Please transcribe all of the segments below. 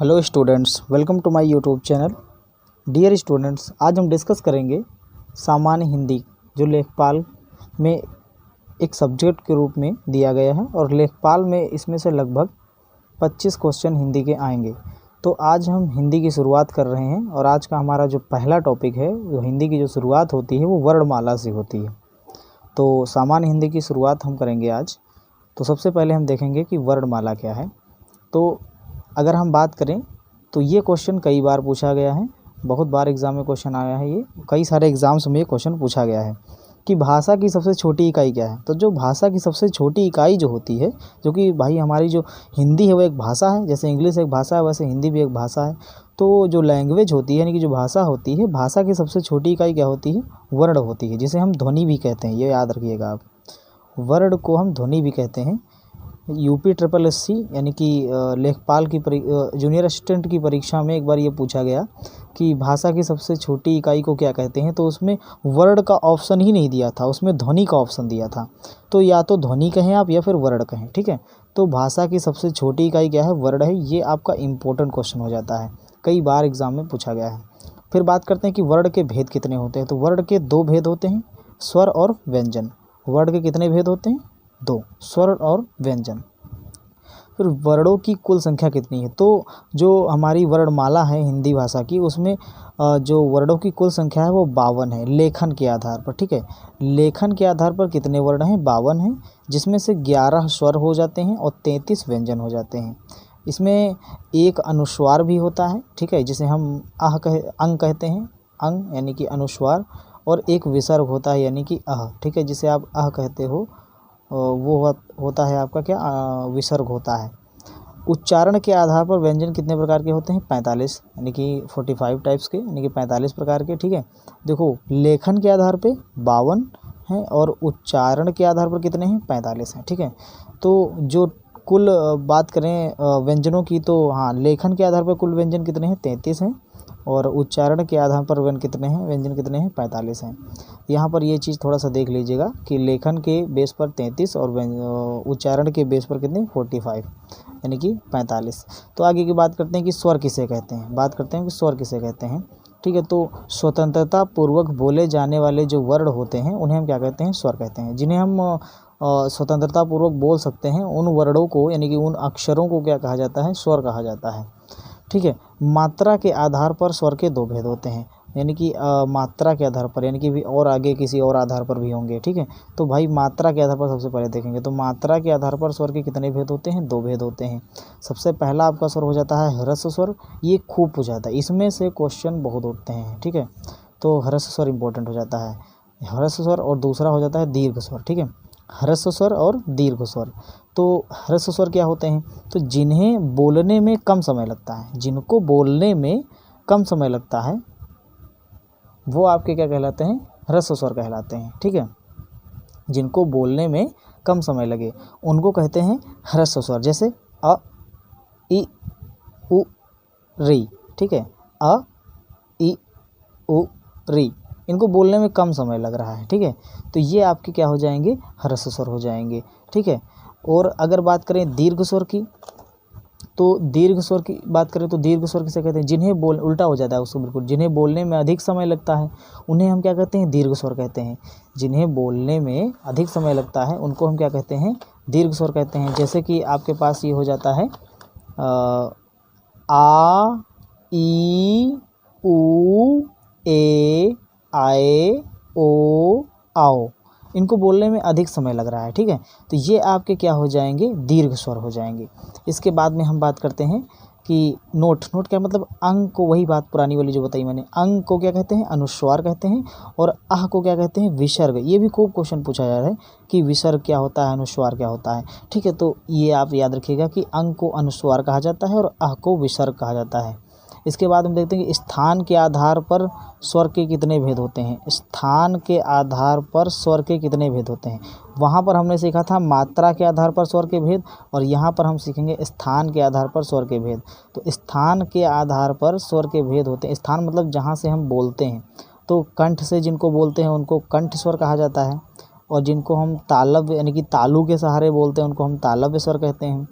Hello students, welcome to my YouTube channel. Dear students, आज हम discuss करेंगे सामान्य हिंदी, जो लेखपाल में एक सब्जेक्ट के रूप में दिया गया है और लेखपाल में इसमें से लगभग 25 क्वेश्चन हिंदी के आएंगे। तो आज हम हिंदी की शुरुआत कर रहे हैं और आज का हमारा जो पहला टॉपिक है, वो हिंदी की जो शुरुआत होती है वो वर्णमाला से होती है। तो सामान्य हिंदी की शुरुआत हम करेंगे आज। तो सबसे पहले हम देखेंगे कि वर्णमाला क्या है। तो अगर हम बात करें तो ये क्वेश्चन कई बार पूछा गया है, बहुत बार एग्ज़ाम में क्वेश्चन आया है। ये कई सारे एग्ज़ाम्स में ये क्वेश्चन पूछा गया है कि भाषा की सबसे छोटी इकाई क्या है। तो जो भाषा की सबसे छोटी इकाई जो होती है, जो कि भाई हमारी जो हिंदी है वो एक भाषा है, जैसे इंग्लिश एक भाषा है वैसे हिंदी भी एक भाषा है। तो जो लैंग्वेज होती है यानी कि जो भाषा होती है, भाषा की सबसे छोटी इकाई क्या होती है? वर्ण होती है, जिसे हम ध्वनि भी कहते हैं। ये याद रखिएगा आप, वर्ण को हम ध्वनि भी कहते हैं। UPSSC यानी कि लेखपाल की जूनियर असिस्टेंट की परीक्षा में एक बार ये पूछा गया कि भाषा की सबसे छोटी इकाई को क्या कहते हैं, तो उसमें वर्ण का ऑप्शन ही नहीं दिया था, उसमें ध्वनि का ऑप्शन दिया था। तो या तो ध्वनि कहें आप या फिर वर्ण कहें, ठीक है। तो भाषा की सबसे छोटी इकाई क्या है? वर्ण है। ये आपका इम्पोर्टेंट क्वेश्चन हो जाता है, कई बार एग्जाम में पूछा गया है। फिर बात करते हैं कि वर्ण के भेद कितने होते हैं। तो वर्ण के दो भेद होते हैं, स्वर और व्यंजन। वर्ण के कितने भेद होते हैं? दो, स्वर और व्यंजन। फिर वर्णों की कुल संख्या कितनी है? तो जो हमारी वर्णमाला है हिंदी भाषा की, उसमें जो वर्णों की कुल संख्या है वो 52 है लेखन के आधार पर, ठीक है। लेखन के आधार पर कितने वर्ण हैं? 52 हैं, जिसमें से 11 स्वर हो जाते हैं और 33 व्यंजन हो जाते हैं। इसमें एक अनुस्वार भी होता है, ठीक है, जिसे हम अंग कहते हैं, अंग यानी कि अनुस्वार। और एक विसर्ग होता है यानी कि ठीक है, जिसे आप कहते हो, वो होता है आपका क्या? विसर्ग होता है। उच्चारण के आधार पर व्यंजन कितने प्रकार के होते हैं? 45, यानी कि 45 टाइप्स के, यानी कि 45 प्रकार के, ठीक है। देखो, लेखन के आधार पे 52 हैं और उच्चारण के आधार पर कितने हैं? 45 हैं, ठीक है। तो जो कुल बात करें व्यंजनों की, तो हाँ, लेखन के आधार पर कुल व्यंजन कितने हैं? 33 हैं और उच्चारण के आधार पर व्यंजन कितने हैं? 45 हैं। यहाँ पर ये चीज़ थोड़ा सा देख लीजिएगा कि लेखन के बेस पर 33 और उच्चारण के बेस पर कितने? 45, यानी कि 45। तो आगे की बात करते हैं कि स्वर किसे कहते हैं। बात करते हैं कि स्वर किसे कहते हैं, ठीक है। तो स्वतंत्रता पूर्वक बोले जाने वाले जो वर्ण होते हैं उन्हें हम क्या कहते हैं? स्वर कहते हैं। जिन्हें हम स्वतंत्रता पूर्वक बोल सकते हैं, उन वर्णों को यानी कि उन अक्षरों को क्या कहा जाता है? स्वर कहा जाता है, ठीक है। मात्रा के आधार पर स्वर के दो भेद होते हैं, यानी कि मात्रा के आधार पर, यानी कि भी और आगे किसी और आधार पर भी होंगे, ठीक है। तो भाई मात्रा के आधार पर सबसे पहले देखेंगे, तो मात्रा के आधार पर स्वर के कितने भेद होते हैं? दो भेद होते हैं। सबसे पहला आपका स्वर हो जाता है ह्रस्व स्वर। ये खूब पूछा जाता है, इसमें से क्वेश्चन बहुत उठते हैं, ठीक है। तो ह्रस्व स्वर इंपॉर्टेंट हो जाता है, ह्रस्व स्वर। और दूसरा हो जाता है दीर्घ स्वर, ठीक है। ह्रस्व स्वर और दीर्घ स्वर। तो ह्रस्व स्वर क्या होते हैं? तो जिन्हें बोलने में कम समय लगता है, जिनको बोलने में कम समय लगता है, वो आपके क्या कहलाते हैं? ह्रस्व स्वर कहलाते हैं, ठीक है। जिनको बोलने में कम समय लगे उनको कहते हैं ह्रस्व स्वर। जैसे अ, इ, उ, री, ठीक है। अ, इ, उ, री, इनको बोलने में कम समय लग रहा है, ठीक है। तो ये आपके क्या हो जाएंगे? ह्रस्व स्वर हो जाएंगे, ठीक है। और अगर बात करें दीर्घ स्वर की, तो दीर्घ स्वर की बात करें तो दीर्घ स्वर किसे कहते हैं? जिन्हें उल्टा हो जाता है उसको, बिल्कुल, जिन्हें बोलने में अधिक समय लगता है उन्हें हम क्या कहते हैं? दीर्घ स्वर कहते हैं। जिन्हें बोलने में अधिक समय लगता है उनको हम क्या कहते हैं? दीर्घ स्वर कहते हैं। जैसे कि आपके पास ये हो जाता है आ, ई, उ, ए, आए, ओ, आओ, इनको बोलने में अधिक समय लग रहा है, ठीक है। तो ये आपके क्या हो जाएंगे? दीर्घ स्वर हो जाएंगे। इसके बाद में हम बात करते हैं कि नोट क्या मतलब? अंग को, वही बात पुरानी वाली जो बताई मैंने, अंग को क्या कहते हैं? अनुस्वार कहते हैं। और आह को क्या कहते हैं? विसर्ग। ये भी खूब क्वेश्चन पूछा जा रहा है कि विसर्ग क्या होता है, अनुस्वार क्या होता है, ठीक है। तो ये आप याद रखिएगा कि अंग को अनुस्वार कहा जाता है और आह को विसर्ग कहा जाता है। इसके बाद हम देखते हैं कि स्थान के आधार पर स्वर के कितने भेद होते हैं। स्थान के आधार पर स्वर के कितने भेद होते हैं? वहाँ पर हमने सीखा था मात्रा के आधार पर स्वर के भेद, और यहाँ पर हम सीखेंगे स्थान के आधार पर स्वर के भेद। तो स्थान के आधार पर स्वर के भेद होते हैं। स्थान मतलब जहाँ से हम बोलते हैं, तो कंठ से जिनको बोलते हैं उनको कंठ स्वर कहा जाता है, और जिनको हम तालव्य यानी कि तालु के सहारे बोलते हैं उनको हम तालव्य स्वर कहते हैं।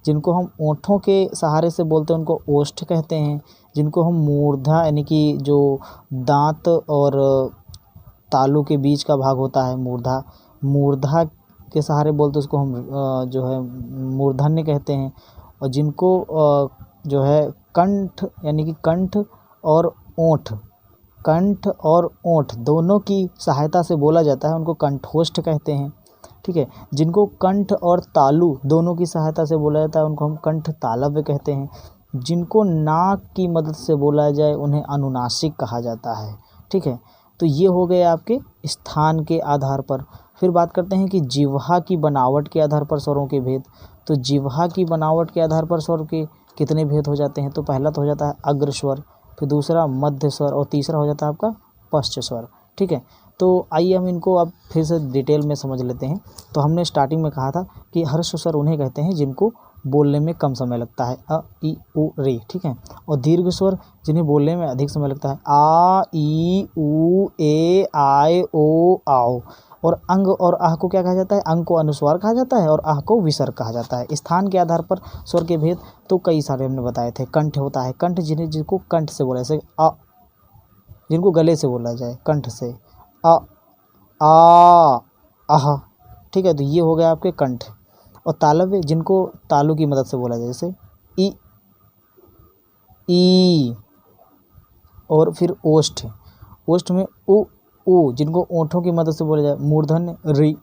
जिनको हम ओंठों के सहारे से बोलते हैं उनको ओष्ठ कहते हैं। जिनको हम मूर्धा यानी कि जो दांत और तालू के बीच का भाग होता है मूर्धा, मूर्धा के सहारे बोलते हैं उसको हम जो है मूर्धन्य कहते हैं। और जिनको जो है कंठ यानी कि कंठ और ओंठ, कंठ और ओंठ दोनों की सहायता से बोला जाता है उनको कंठोष्ठ कहते हैं। ठीक है, जिनको कंठ और तालु दोनों की सहायता से बोला जाता है उनको हम कंठ तालव्य कहते हैं। जिनको नाक की मदद से बोला जाए उन्हें अनुनासिक कहा जाता है। ठीक है, तो ये हो गए आपके स्थान के आधार पर। फिर बात करते हैं कि जिह्वा की बनावट के आधार पर स्वरों के भेद। तो जिह्वा की बनावट के आधार पर स्वर के कितने भेद हो जाते हैं? तो पहला तो हो जाता है अग्र स्वर, फिर दूसरा मध्य स्वर और तीसरा हो जाता है आपका पश्च स्वर। ठीक है, तो आइए हम इनको अब फिर से डिटेल में समझ लेते हैं। तो हमने स्टार्टिंग में कहा था कि हर्ष स्वर उन्हें कहते हैं जिनको बोलने में कम समय लगता है, अ ई उ रे। ठीक है, और दीर्घ स्वर जिन्हें बोलने में अधिक समय लगता है, आ ई उ ए आय ओ आओ। और अंग और आह को क्या कहा जाता है? अंग को अनुस्वार कहा जाता है और आह को विसर्ग कहा जाता है। स्थान के आधार पर स्वर के भेद तो कई सारे हमने बताए थे। कंठ होता है, कंठ जिनको कंठ से बोला जैसे अ, जिनको गले से बोला जाए कंठ से, अ आ आह। ठीक है, तो ये हो गया आपके कंठ। और तालव्य जिनको तालु की मदद से बोला जाए जैसे ई ई। और फिर ओष्ठ, ओष्ठ में उ उ जिनको ओंठों की मदद से बोला जाए, मूर्धन्य रि।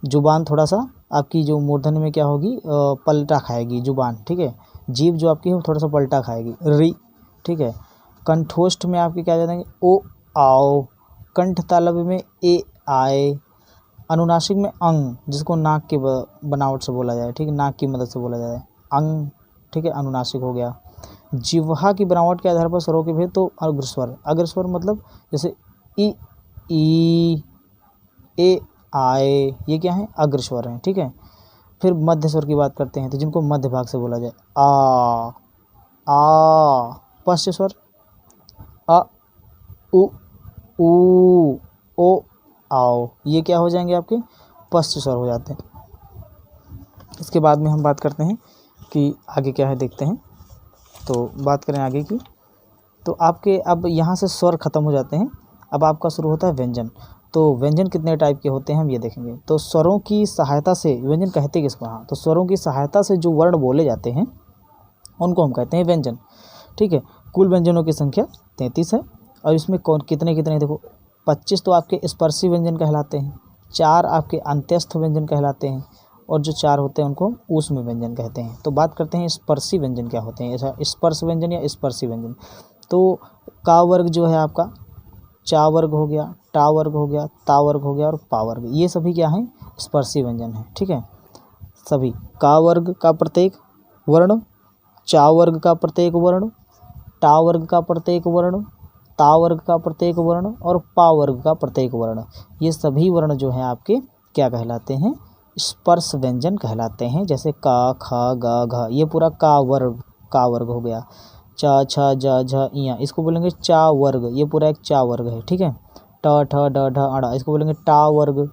जुबान थोड़ा सा आपकी जो मूर्धन्य में क्या होगी, पलटा खाएगी जुबान। ठीक है, जीभ जो आपकी है वो थोड़ा सा पलटा खाएगी, रि। ठीक है, कंठोष्ठ में आपके क्या जाएंगे, ओ आओ। कंठ तालव्य में ए आए। अनुनासिक में अंग जिसको नाक के बनावट से बोला जाए, ठीक है, नाक की मदद से बोला जाए, अंग। ठीक है, अनुनासिक हो गया। जिह्वा की बनावट के आधार पर स्वरों के भेद तो अग्रस्वर, अग्रस्वर मतलब जैसे ई ए आए, ये क्या है? अग्रस्वर हैं। ठीक है, फिर मध्य स्वर की बात करते हैं तो जिनको मध्य भाग से बोला जाए, आ। पश्च स्वर अ उ ऊ ओ आओ, ये क्या हो जाएंगे आपके? पश्च स्वर हो जाते हैं। इसके बाद में हम बात करते हैं कि आगे क्या है, देखते हैं। तो बात करें आगे की, तो आपके अब यहाँ से स्वर खत्म हो जाते हैं। अब आपका शुरू होता है व्यंजन। तो व्यंजन कितने टाइप के होते हैं हम ये देखेंगे। तो स्वरों की सहायता से व्यंजन कहते किसको? हाँ, तो स्वरों की सहायता से जो वर्ण बोले जाते हैं उनको हम कहते हैं व्यंजन। ठीक है, कुल व्यंजनों की संख्या 33 है। और इसमें कौन कितने कितने देखो, 25 तो आपके स्पर्शी व्यंजन कहलाते हैं, 4 आपके अंत्यस्थ व्यंजन कहलाते हैं, और जो 4 होते हैं उनको ऊष्म व्यंजन कहते हैं। तो बात करते हैं स्पर्शी व्यंजन क्या होते हैं, ऐसा स्पर्श व्यंजन या स्पर्शी व्यंजन। तो का वर्ग जो है आपका, चा वर्ग हो गया, टा वर्ग हो गया, ता वर्ग हो गया और पा वर्ग, ये सभी क्या हैं? स्पर्शी व्यंजन है। ठीक है, सभी का वर्ग का प्रत्येक वर्ण, चा वर्ग का प्रत्येक वर्ण, टा वर्ग का प्रत्येक वर्ण, ता वर्ग का प्रत्येक वर्ण और पा वर्ग का प्रत्येक वर्ण, ये सभी वर्ण जो हैं आपके क्या कहलाते हैं? स्पर्श व्यंजन कहलाते हैं। जैसे का खा गा घा, ये पूरा का वर्ग हो गया। चा छा जा झा इया, इसको बोलेंगे चा वर्ग, ये पूरा एक चा वर्ग है। ठीक है, ट ठ ड ढ अड़ा, इसको बोलेंगे टा वर्ग।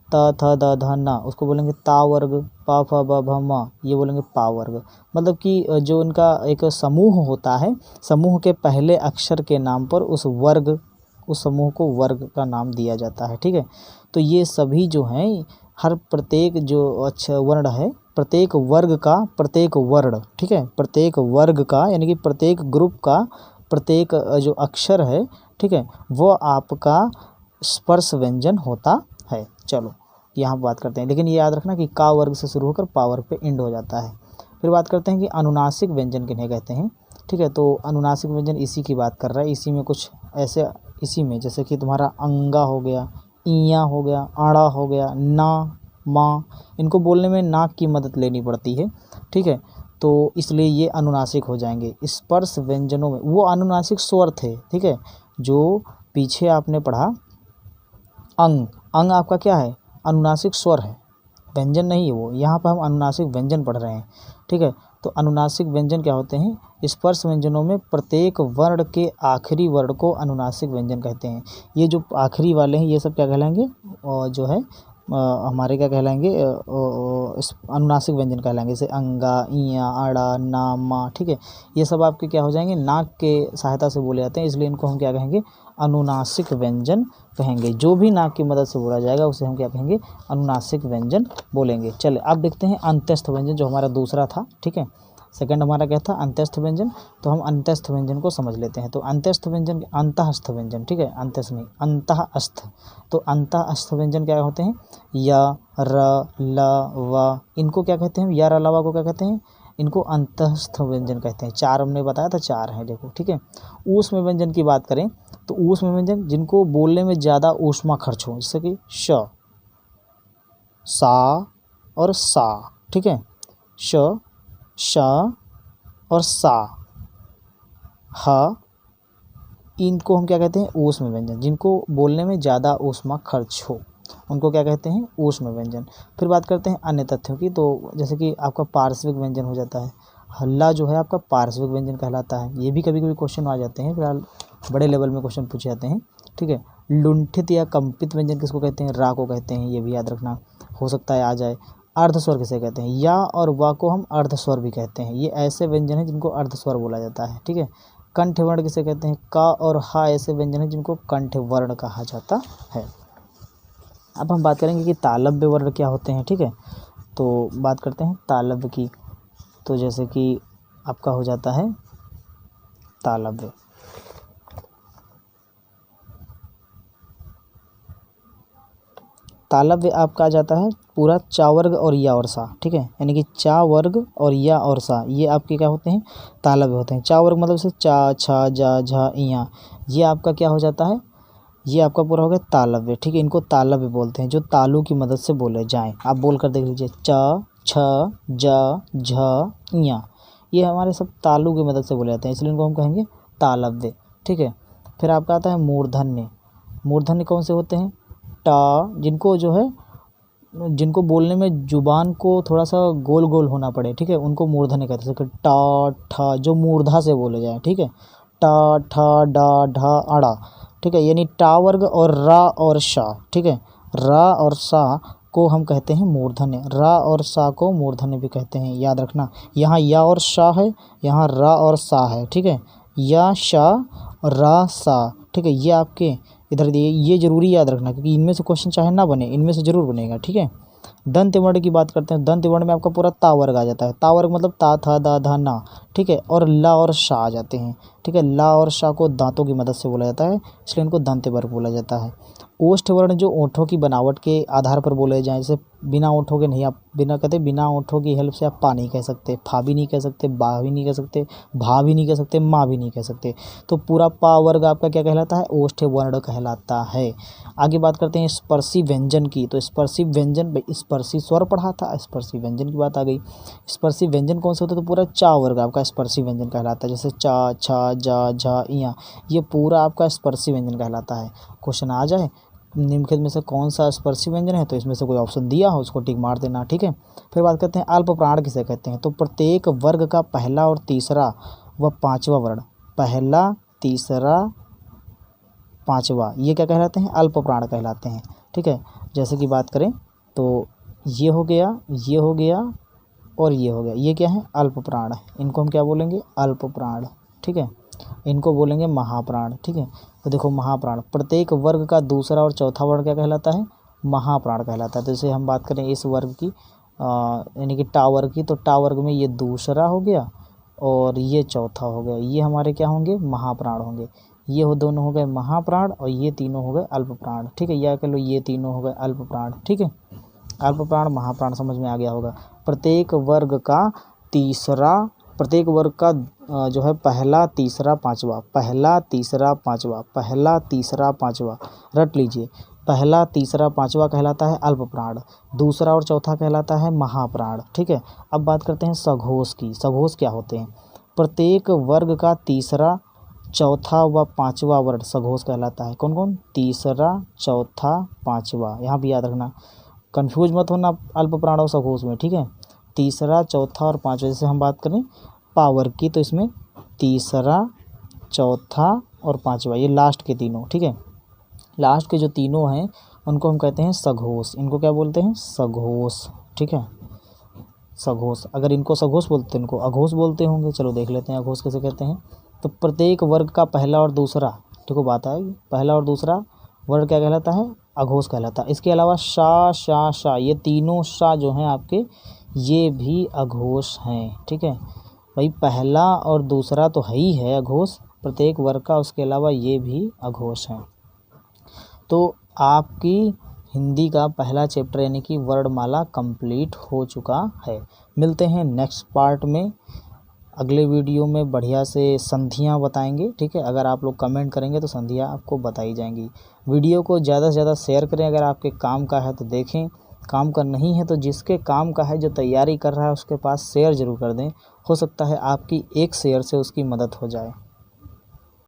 त थ द ध न, उसको बोलेंगे ता वर्ग। प फ ब भ म, ये बोलेंगे पा वर्ग। मतलब कि जो इनका एक समूह होता है, समूह के पहले अक्षर के नाम पर उस समूह को वर्ग का नाम दिया जाता है। ठीक है, तो ये सभी जो हैं, हर प्रत्येक जो अच्छा वर्ण है, प्रत्येक वर्ग का प्रत्येक वर्ण, ठीक है, प्रत्येक वर्ग का यानी कि प्रत्येक ग्रुप का प्रत्येक जो अक्षर है, ठीक है, वो आपका स्पर्श व्यंजन होता है। चलो यहाँ बात करते हैं, लेकिन ये याद रखना कि का वर्ग से शुरू होकर पा वर्ग पे एंड हो जाता है। फिर बात करते हैं कि अनुनासिक व्यंजन किन्हें कहते हैं। ठीक है, तो अनुनासिक व्यंजन इसी की बात कर रहा है। इसी में कुछ ऐसे, इसी में जैसे कि तुम्हारा अंगा हो गया, इया हो गया, आड़ा हो गया, ना, माँ, इनको बोलने में नाक की मदद लेनी पड़ती है। ठीक है, तो इसलिए ये अनुनासिक हो जाएंगे। स्पर्श व्यंजनों में वो अनुनासिक स्वर थे। ठीक है, जो पीछे आपने पढ़ा अंग, अंग आपका क्या है? अनुनासिक स्वर है, व्यंजन नहीं है वो। यहाँ पर हम अनुनासिक व्यंजन पढ़ रहे हैं। ठीक है, तो अनुनासिक व्यंजन क्या होते हैं? स्पर्श व्यंजनों में प्रत्येक वर्ण के आखिरी वर्ण को अनुनासिक व्यंजन कहते हैं। ये जो आखिरी वाले हैं ये सब क्या कहलाएंगे? और जो है हमारे क्या कहलाएंगे, अनुनासिक व्यंजन कहलाएंगे, जैसे अंगा, इया, अड़ा, ना, मा, ठीक है। ये सब आपके क्या हो जाएंगे, नाक के सहायता से बोले जाते हैं, इसलिए इनको हम क्या कहेंगे, अनुनासिक व्यंजन कहेंगे। जो भी नाक की मदद से बोला जाएगा उसे हम क्या कहेंगे, अनुनासिक व्यंजन बोलेंगे। चले अब देखते हैं अंत्यस्थ व्यंजन, जो हमारा दूसरा था, ठीक है। सेकंड हमारा क्या था, अंत्यस्थ व्यंजन। तो हम अंत्यस्थ व्यंजन को समझ लेते हैं। तो अंत्यस्थ व्यंजन, अंतःस्थ व्यंजन, ठीक है, अंत्यस्थ नहीं, अंतःस्थ। तो अंतःस्थ व्यंजन क्या होते हैं, या, र, ल, व, इनको क्या कहते हैं, या, र, ल, व को क्या कहते हैं, इनको अंतःस्थ व्यंजन कहते हैं। चार हमने बताया था, चार हैं देखो, ठीक है। ऊष्म व्यंजन की बात करें तो ऊष्म व्यंजन जिनको बोलने में ज़्यादा ऊष्मा खर्च हो, जैसे कि श, सा और सा, ठीक है, श, श और सा, ह, इनको हम क्या कहते हैं, ऊष्म व्यंजन। जिनको बोलने में ज़्यादा ऊष्मा खर्च हो उनको क्या कहते हैं, ऊष्म व्यंजन। फिर बात करते हैं अन्य तथ्यों की। तो जैसे कि आपका पार्श्विक व्यंजन हो जाता है, हल्ला जो है आपका पार्श्विक व्यंजन कहलाता है। ये भी कभी कभी क्वेश्चन आ जाते हैं, फिलहाल बड़े लेवल में क्वेश्चन पूछे जाते हैं, ठीक है। लुंठित या कंपित व्यंजन किसको कहते हैं, रा को कहते हैं, ये भी याद रखना, हो सकता है आ जाए। अर्धस्वर किसे कहते हैं, या और वा को हम अर्धस्वर भी कहते हैं। ये ऐसे व्यंजन हैं जिनको अर्धस्वर बोला जाता है, ठीक है। कंठ वर्ण किसे कहते हैं, का और हा ऐसे व्यंजन हैं जिनको कंठ वर्ण कहा जाता है। अब हम बात करेंगे कि तालव्य वर्ण क्या होते हैं, ठीक है। तो बात करते हैं तालव्य की। तो जैसे कि आपका हो जाता है तालव्य, तालव्य आपका आ जाता है पूरा चा वर्ग और या और सा, ठीक है। यानी कि चा वर्ग और या और सा, ये आपके क्या होते हैं, तालव्य होते हैं। चा वर्ग मतलब से चा, छा, जा, झा, इया, ये आपका क्या हो जाता है, ये आपका पूरा हो गया तालव्य, ठीक है। इनको तालव्य बोलते हैं, जो तालु की मदद से बोले जाएं। आप बोल कर देख लीजिए, च, छ, ज, झ, इया, ये हमारे सब तालु की मदद से बोले जाते हैं, इसलिए इनको हम कहेंगे तालव्य, ठीक है। फिर आपका आता है मूर्धन्य। मूर्धन्य कौन से होते हैं, टा, जिनको जो है, जिनको बोलने में जुबान को थोड़ा सा गोल गोल होना पड़े, ठीक है, उनको मूर्धन्य कहते हैं। जैसे टा, ठा, जो मूर्धा से बोले जाए, ठीक है, टा, ठा, डा, ढा, अड़ा, ठीक है। यानी टा वर्ग और रा और शा, ठीक है, रा और सा को हम कहते हैं मूर्धन्य। रा और सा को मूर्धन्य भी कहते हैं, याद रखना। यहाँ या और शा है, यहाँ रा और सा है, ठीक है, या, शा, रा, सा, ठीक है। ये आपके इधर दिए, ये जरूरी याद रखना, क्योंकि इनमें से क्वेश्चन चाहे ना बने, इनमें से जरूर बनेगा, ठीक है। दंत वर्ण की बात करते हैं। दंत वर्ण में आपका पूरा ता वर्ग आ जाता है। ता वर्ग मतलब ता, था, दा, धा, ना, ठीक है, और ला और शा आ जाते हैं, ठीक है। ला और शा को दांतों की मदद से बोला जाता है, इसलिए इनको दंत वर्ग बोला जाता है। ओष्ठ वर्ण जो ओंठों की बनावट के आधार पर बोले जाएं, जैसे बिना ओंठों के नहीं, आप बिना कहते बिना ओंठों की हेल्प से आप पा नहीं कह सकते, फा भी नहीं कह सकते, बा भी नहीं कह सकते, भा भी नहीं कह सकते, माँ भी नहीं कह सकते। तो पूरा पा वर्ग आपका क्या कहलाता है, ओष्ठ वर्ण कहलाता है। आगे बात करते हैं स्पर्शी व्यंजन की। तो स्पर्शी व्यंजन, स्पर्शी स्वर पढ़ा था, स्पर्शी व्यंजन की बात आ गई। स्पर्शी व्यंजन कौन से होते हैं, तो पूरा चा वर्ग आपका स्पर्शी व्यंजन कहलाता है। जैसे चा, छा, जा, झा, इया, ये पूरा आपका स्पर्शी व्यंजन कहलाता है। क्वेश्चन आ जाए निम्नलिखित में से कौन सा स्पर्शी व्यंजन है, तो इसमें से कोई ऑप्शन दिया हो उसको टिक मार देना, ठीक है। फिर बात करते हैं अल्प प्राण किसे कहते हैं। तो प्रत्येक वर्ग का पहला और तीसरा व पांचवा वर्ण, पहला, तीसरा, पांचवा, ये क्या कहलाते हैं, अल्प प्राण कहलाते हैं, ठीक है। जैसे कि बात करें तो ये हो गया, ये हो गया और ये हो गया, ये क्या है, अल्प प्राण। इनको हम क्या बोलेंगे, अल्प प्राण, ठीक है। इनको बोलेंगे महाप्राण, ठीक है। तो देखो महाप्राण, प्रत्येक वर्ग का दूसरा और चौथा वर्ण क्या कहलाता है, महाप्राण कहलाता है। तो जैसे हम बात करें इस वर्ग की, यानी कि टा वर्ग की, तो टा वर्ग में ये दूसरा हो गया और ये चौथा हो गया, ये हमारे क्या होंगे, महाप्राण होंगे। ये हो दोनों हो गए महाप्राण और ये तीनों हो गए अल्प प्राण, ठीक है। या कह लो ये तीनों हो गए अल्प प्राण, ठीक है। अल्प प्राण, महाप्राण समझ में आ गया होगा। प्रत्येक वर्ग का तीसरा, प्रत्येक वर्ग का जो है पहला, तीसरा, पांचवा, पहला, तीसरा, पांचवा, पहला, तीसरा, पांचवा, रट लीजिए। पहला, तीसरा, पांचवा कहलाता है अल्प प्राण, दूसरा और चौथा कहलाता है महाप्राण, ठीक है। अब बात करते हैं सघोष की। सघोष क्या होते हैं, प्रत्येक वर्ग का तीसरा, चौथा व पांचवा वर्ण सघोष कहलाता है। कौन कौन, तीसरा, चौथा, पांचवा, यहाँ भी याद रखना, कंफ्यूज मत होना अल्प प्राण और सघोष में, ठीक है। तीसरा, चौथा और पांचवा। जैसे हम बात करें पावर की, तो इसमें तीसरा, चौथा और पांचवा, ये लास्ट के तीनों, ठीक है। लास्ट के जो तीनों हैं उनको हम कहते हैं सघोष। इनको क्या बोलते हैं? सघोष। ठीक है, सघोष। अगर इनको सघोष बोलते हैं, इनको अघोष बोलते होंगे। चलो देख लेते हैं अघोष कैसे कहते हैं। तो प्रत्येक वर्ग का पहला और दूसरा, देखो बात आएगी, पहला और दूसरा वर्ग क्या कहलाता है? अघोष कहलाता है। इसके अलावा शा, शा, शा, ये तीनों शा जो हैं आपके, ये भी अघोष हैं। ठीक है भाई, पहला और दूसरा तो है ही है अघोष प्रत्येक वर्ग का, उसके अलावा ये भी अघोष हैं। तो आपकी हिंदी का पहला चैप्टर यानी कि वर्णमाला कंप्लीट हो चुका है। मिलते हैं नेक्स्ट पार्ट में, अगले वीडियो में बढ़िया से संधियाँ बताएंगे। ठीक है, अगर आप लोग कमेंट करेंगे तो संधियाँ आपको बताई जाएंगी। वीडियो को ज़्यादा से ज़्यादा शेयर करें, अगर आपके काम का है तो देखें, काम का नहीं है तो जिसके काम का है, जो तैयारी कर रहा है, उसके पास शेयर ज़रूर कर दें। हो सकता है आपकी एक शेयर से उसकी मदद हो जाए।